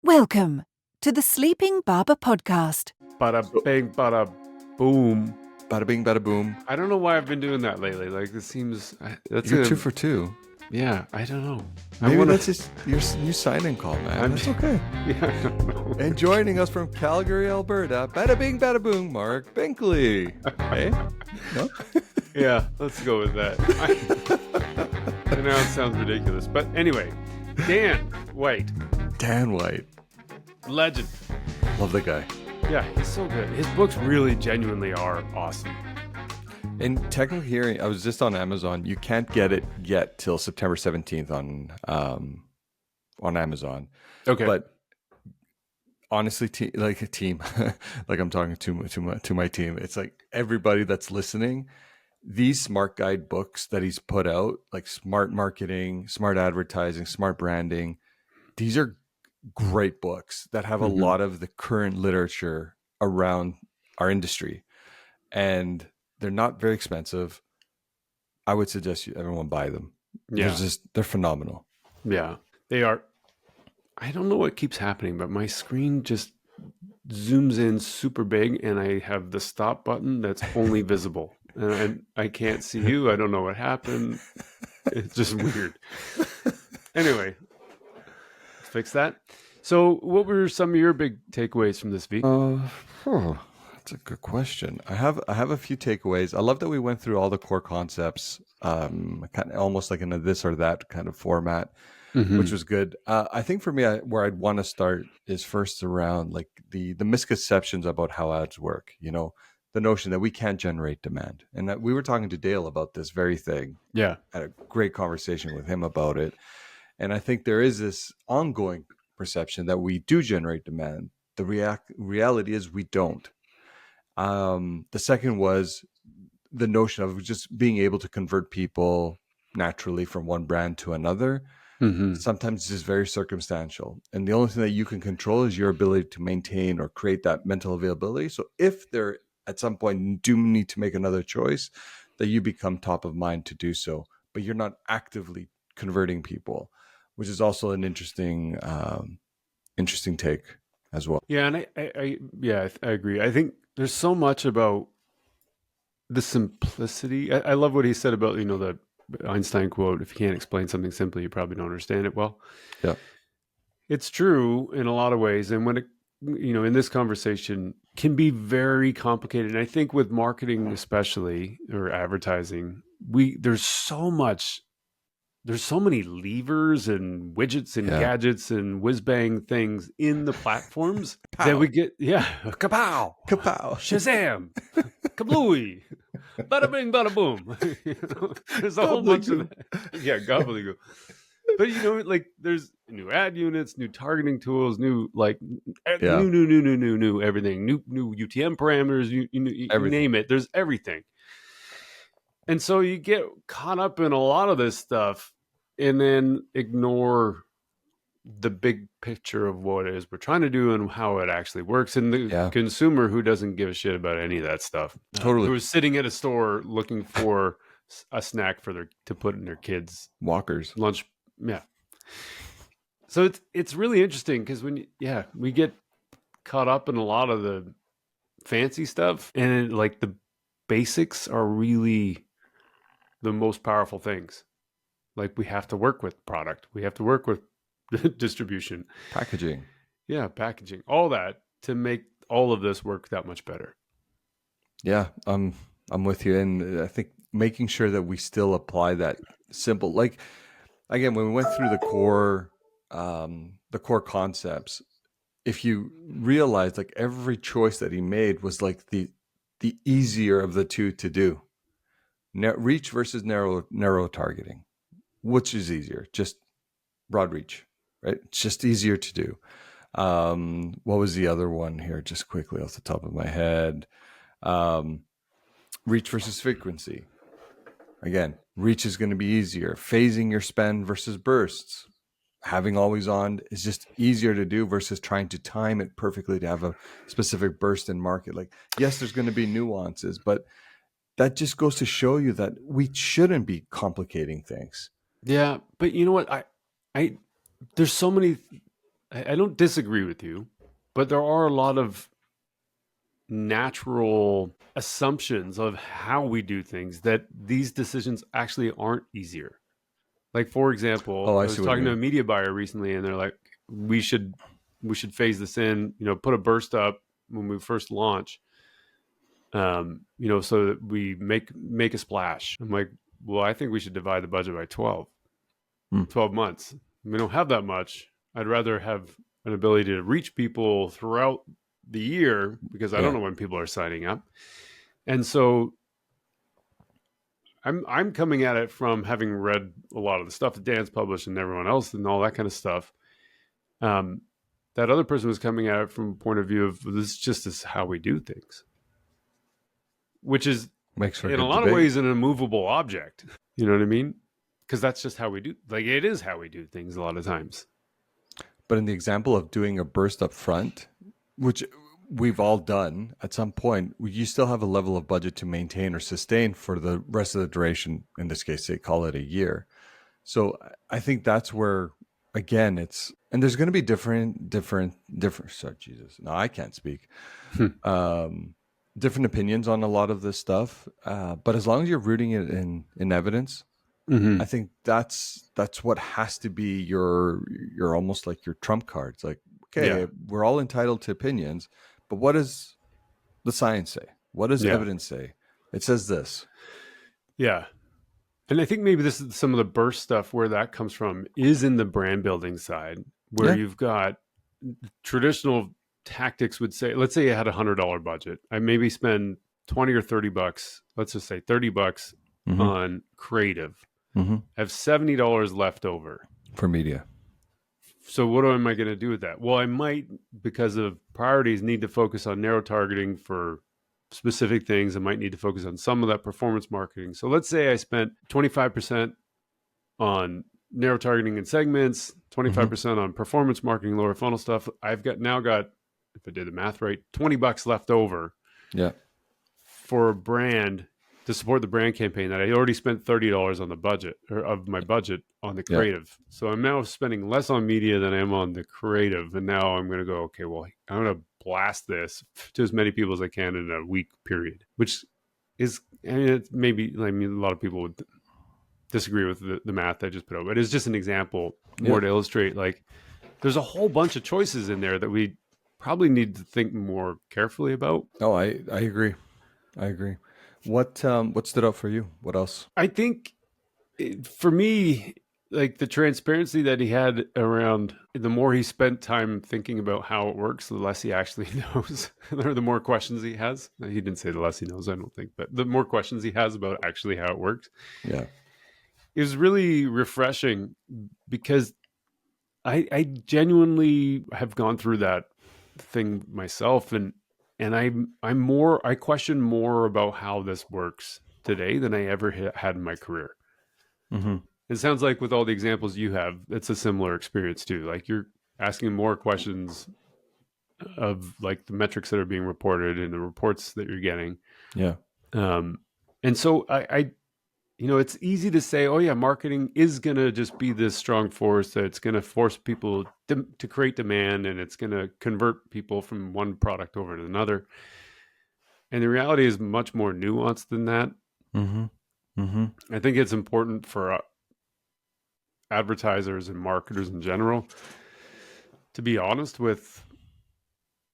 Welcome to the Sleeping Barber Podcast. Bada bang, bada boom. Bada bing, bada boom. I don't know why I've been doing that lately. Like, this seems... You're 2 for 2. Yeah, I don't know. Maybe that's just your new sign-in call, man. That's okay. Yeah, I don't know. And joining us from Calgary, Alberta, bada bing, bada boom, Mark Binkley. Hey? No? Yeah, let's go with that. I know it sounds ridiculous. But anyway, Dan White. Dan White. Legend. Love the guy. Yeah, he's so good. His books really genuinely are awesome. And technically here, I was just on Amazon. You can't get it yet till September 17th on Amazon. Okay. But honestly, like a team, like I'm talking to my team. It's like everybody that's listening, these smart guide books that he's put out, like smart marketing, smart advertising, smart branding, these are great books that have a lot of the current literature around our industry. And they're not very expensive. I would suggest everyone buy them. Yeah. They're phenomenal. Yeah, they are. I don't know what keeps happening, but my screen just zooms in super big and I have the stop button that's only visible. And I can't see you. I don't know what happened. It's just weird. Anyway, let's fix that. So what were some of your big takeaways from this week? That's a good question. I have a few takeaways. I love that we went through all the core concepts, kind of almost like in a this or that kind of format, which was good. I think for me, where I'd want to start is first around like the misconceptions about how ads work. You know, the notion that we can't generate demand, and that we were talking to Dale about this very thing. Yeah, had a great conversation with him about it, and I think there is this ongoing perception that we do generate demand. The reality is we don't. The second was the notion of just being able to convert people naturally from one brand to another. Sometimes it's just very circumstantial. And the only thing that you can control is your ability to maintain or create that mental availability. So if there at some point do need to make another choice, that you become top of mind to do so, but you're not actively converting people, which is also an interesting take as well. yeah, and I agree. I think there's so much about the simplicity. I love what he said about, the Einstein quote, if you can't explain something simply, you probably don't understand it well. Yeah. It's true in a lot of ways. And when it, in this conversation can be very complicated. And I think with marketing, especially, or advertising, there's so many levers and widgets and gadgets and whiz-bang things in the platforms that we get. Yeah. Kapow. Kapow. Shazam. Kablooey. Bada bing, bada boom. There's a whole bunch of that. Yeah, gobbledygook. But, there's new ad units, new targeting tools, new everything. New UTM parameters, you name it. There's everything. And so you get caught up in a lot of this stuff and then ignore the big picture of what it is we're trying to do and how it actually works. And the consumer who doesn't give a shit about any of that stuff. Totally. Who is sitting at a store looking for a snack to put in their kids' walkers lunch. Yeah. So it's really interesting because we get caught up in a lot of the fancy stuff, and the basics are really the most powerful things. Like, we have to work with product. We have to work with distribution. Packaging. Yeah, packaging. All that to make all of this work that much better. Yeah, I'm with you. And I think making sure that we still apply that simple, like, again, when we went through the core concepts, if you realize like every choice that he made was like the easier of the two to do. Reach versus narrow targeting. Which is easier? Just broad reach, right? It's just easier to do. What was the other one here? Just quickly off the top of my head. Reach versus frequency. Again, reach is going to be easier. Phasing your spend versus bursts. Having always on is just easier to do versus trying to time it perfectly to have a specific burst in market. Like, yes, there's going to be nuances, but that just goes to show you that we shouldn't be complicating things. Yeah, but you know what? I there's so many I don't disagree with you, but there are a lot of natural assumptions of how we do things that these decisions actually aren't easier. Like, for example, Oh, I I see was what you talking to a mean. media buyer recently, and they're like, we should phase this in, put a burst up when we first launch, so that we make a splash. I'm like, well, I think we should divide the budget by 12 months. We don't have that much. I'd rather have an ability to reach people throughout the year because I don't Yeah. know when people are signing up. And so I'm coming at it from having read a lot of the stuff that Dan's published and everyone else and all that kind of stuff. That other person was coming at it from a point of view of this just is how we do things, which is Makes for a in a good lot of debate. ways an immovable object. You know what I mean? Because that's just how we do. Like, it is how we do things a lot of times. But in the example of doing a burst up front, which we've all done at some point, you still have a level of budget to maintain or sustain for the rest of the duration. In this case, say call it a year. So I think that's where, again, and there's going to be different. Sorry, Jesus, no, I can't speak. Different opinions on a lot of this stuff, but as long as you're rooting it in evidence, Mm-hmm. I think that's what has to be your almost like your trump card. It's like, okay, Yeah. we're all entitled to opinions, but what does the science say? What does Yeah. evidence say? It says this. Yeah. And I think maybe this is some of the burst stuff where that comes from is in the brand building side, where Yeah. you've got traditional tactics would say, let's say you had $100 budget. I maybe spend 20 or $30. Let's just say $30 Mm-hmm. on creative. Mm-hmm. I have $70 left over. For media. So what am I going to do with that? Well, I might, because of priorities, need to focus on narrow targeting for specific things. I might need to focus on some of that performance marketing. So let's say I spent 25% on narrow targeting and segments, 25% on performance marketing, lower funnel stuff. I've now got, if I did the math right, $20 left over Yeah. for a brand to support the brand campaign that I already spent $30 on the budget or of my budget on the Yeah. creative. So I'm now spending less on media than I am on the creative. And now I'm going to go, okay, well, I'm going to blast this to as many people as I can in a week period, which is, and it's maybe, I mean, a lot of people would disagree with the math I just put out, but it's just an example more to illustrate, like, there's a whole bunch of choices in there that we probably need to think more carefully about. Oh, I agree. I agree. What stood out for you? What else? I think for me, like, the transparency that he had around, the more he spent time thinking about how it works, the less he actually knows, or the more questions he has. He didn't say the less he knows, I don't think, but the more questions he has about actually how it works. Yeah. It was really refreshing because I genuinely have gone through that thing myself, and I question more about how this works today than I ever had in my career. Mm-hmm. It sounds like with all the examples you have, it's a similar experience too. Like, you're asking more questions of, like, the metrics that are being reported and the reports that you're getting. Yeah. And so I it's easy to say, oh yeah, marketing is going to just be this strong force that's going to force people to create demand, and it's going to convert people from one product over to another. And the reality is much more nuanced than that. Mm-hmm. Mm-hmm. I think it's important for advertisers and marketers in general to be honest with,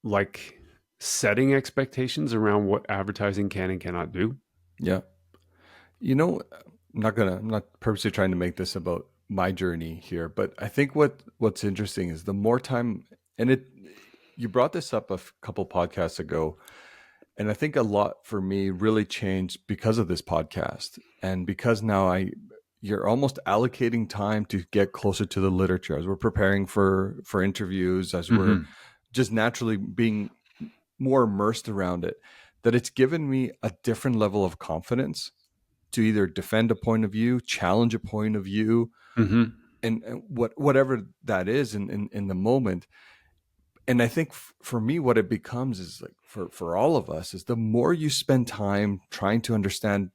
like, setting expectations around what advertising can and cannot do. Yeah. I'm not purposely trying to make this about my journey here, but I think what's interesting is the more time, and you brought this up a couple podcasts ago, and I think a lot for me really changed because of this podcast, and because now you're almost allocating time to get closer to the literature as we're preparing for interviews, as we're just naturally being more immersed around it, that it's given me a different level of confidence to either defend a point of view, challenge a point of view, and whatever that is in the moment. And I think for me, what it becomes is, like, for all of us, is the more you spend time trying to understand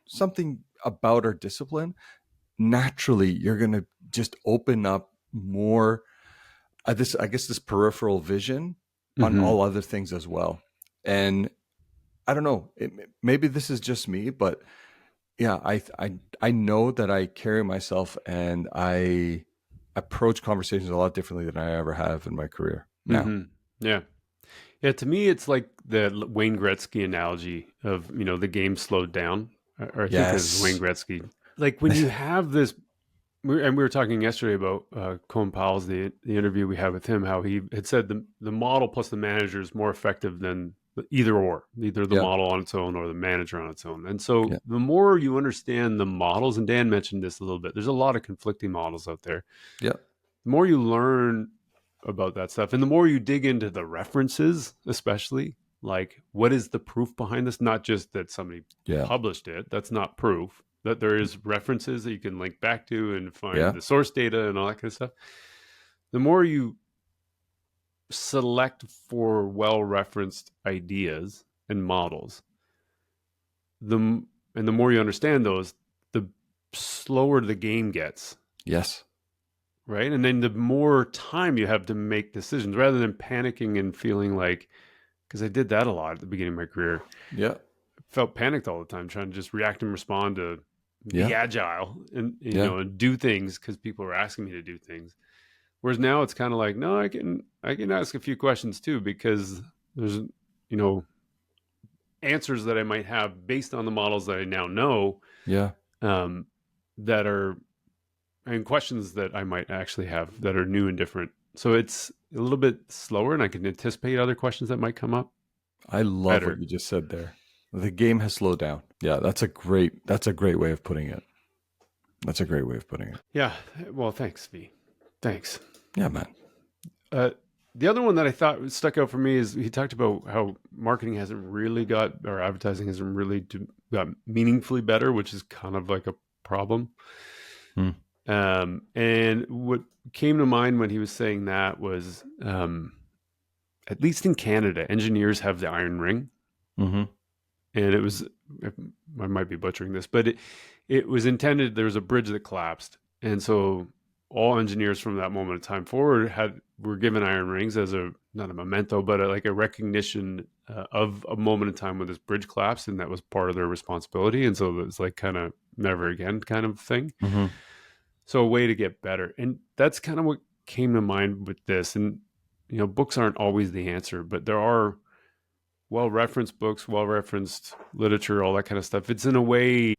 something about our discipline, naturally you're going to just open up more I guess this peripheral vision on all other things as well. And I don't know, maybe this is just me, but yeah, I know that I carry myself and I approach conversations a lot differently than I ever have in my career now. Yeah. Yeah, to me, it's like the Wayne Gretzky analogy of, the game slowed down. Or I think it was Wayne Yes. Gretzky. Like when you have this, and we were talking yesterday about Colin Powell's, the interview we had with him, how he had said the model plus the manager is more effective than either the Yeah. model on its own or the manager on its own. And so Yeah. the more you understand the models, and Dan mentioned this a little bit, there's a lot of conflicting models out there. Yeah. The more you learn about that stuff, and the more you dig into the references, especially like what is the proof behind this, not just that somebody Yeah. published it, that's not proof, that there is references that you can link back to and find Yeah. the source data and all that kind of stuff. The more you select for well-referenced ideas and models, and the more you understand those, the slower the game gets. Yes. Right. And then the more time you have to make decisions rather than panicking and feeling like, because I did that a lot at the beginning of my career. Yeah. I felt panicked all the time, trying to just react and respond to be agile and, and do things because people were asking me to do things. Whereas now it's kind of like, no, I can ask a few questions too, because there's, answers that I might have based on the models that I now know. Yeah. That are, and questions that I might actually have that are new and different. So it's a little bit slower and I can anticipate other questions that might come up. I love what you just said there. The game has slowed down. Yeah, that's a great way of putting it. That's a great way of putting it. Yeah. Well, thanks, V. Thanks. Yeah, man. The other one that I thought stuck out for me is he talked about how marketing hasn't really got, or advertising hasn't really got meaningfully better, which is kind of like a problem. And what came to mind when he was saying that was, at least in Canada, engineers have the iron ring. And it was, I might be butchering this, but it was intended, there was a bridge that collapsed. And so all engineers from that moment of time forward were given iron rings as not a memento, but like a recognition of a moment in time when this bridge collapsed, and that was part of their responsibility. And so it was like kind of never again kind of thing. So a way to get better. And that's kind of what came to mind with this. And, books aren't always the answer, but there are well-referenced books, well-referenced literature, all that kind of stuff. It's in a way,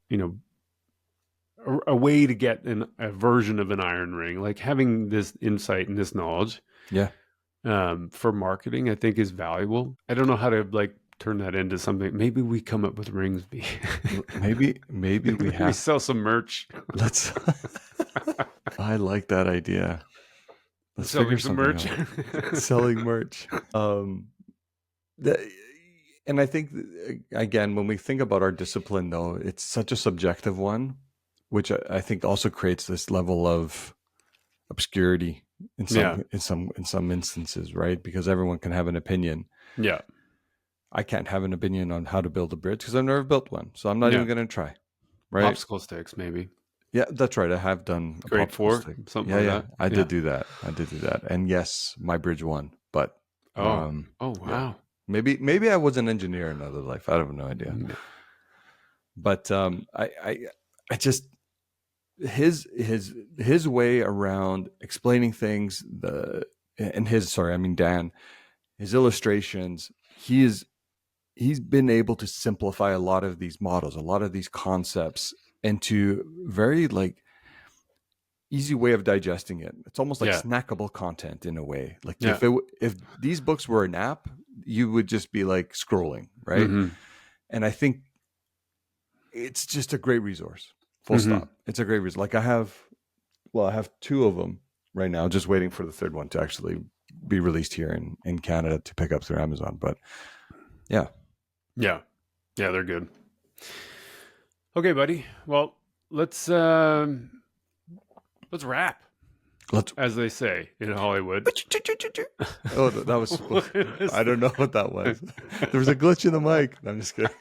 a way to get a version of an iron ring, like having this insight and this knowledge. Yeah. For marketing, I think is valuable. I don't know how to turn that into something. Maybe we come up with rings. maybe we have we sell some merch. Let's. I like that idea. Let's selling figure some something merch. out. Selling merch. And I think again, when we think about our discipline, though, it's such a subjective one, which I think also creates this level of obscurity in some instances, right? Because everyone can have an opinion. Yeah. I can't have an opinion on how to build a bridge because I've never built one, so I'm not even going to try. Right? Popsicle sticks, maybe. Yeah, that's right. I have done a grade 4, stick. something like that. I did do that. And yes, my bridge won. But wow. Yeah. Maybe I was an engineer in another life. I have no idea. But I just his way around explaining things, Dan, his illustrations, he's been able to simplify a lot of these models, a lot of these concepts into very easy way of digesting it. It's almost like snackable content in a way. Like if these books were an app, you would just be scrolling, right? And I think it's just a great resource. Full stop. It's a great resource. I have 2 of them right now, just waiting for the third one to actually be released here in Canada to pick up through Amazon. But yeah, they're good. Okay, buddy. Well, let's wrap. As they say in Hollywood. Oh, that was. I don't know what that was. There was a glitch in the mic. I'm just kidding.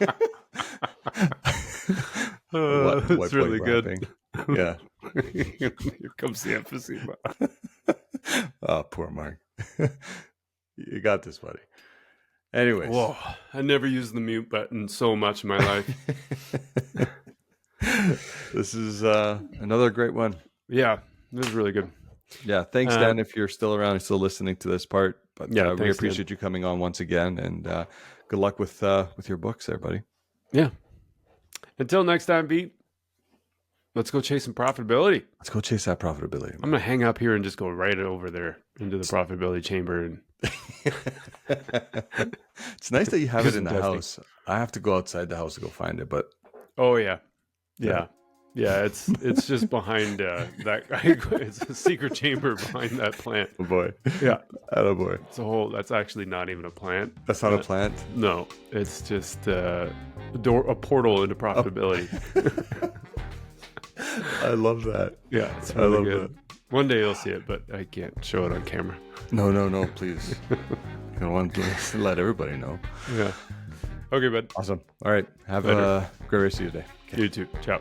That's really good. Yeah. Here comes the emphasis. Oh, poor Mark. You got this, buddy. Anyways. Whoa, I never used the mute button so much in my life. This is another great one. Yeah, this is really good. Yeah, thanks, Dan, if you're still around and still listening to this part. But Yeah, we thanks, appreciate you coming on once again, and good luck with your books there, buddy. Yeah. Until next time, Pete, let's go chase some profitability. Let's go chase that profitability. I'm going to hang up here and just go right over there into the profitability chamber. And it's nice that you have it in the Testing. house. I have to go outside the house to go find it, but oh, yeah. Yeah, it's just behind that. It's a secret chamber behind that plant. oh boy. Yeah, Attaboy. that's actually not even a plant. That's not a plant? No, it's just a portal into profitability. I love that. Yeah, it's really love good. One day you'll see it, but I can't show it on camera. No, please. I want to let everybody know. Yeah. Okay, bud. Awesome. All right. Have Later. a great rest of your day. You too. Ciao.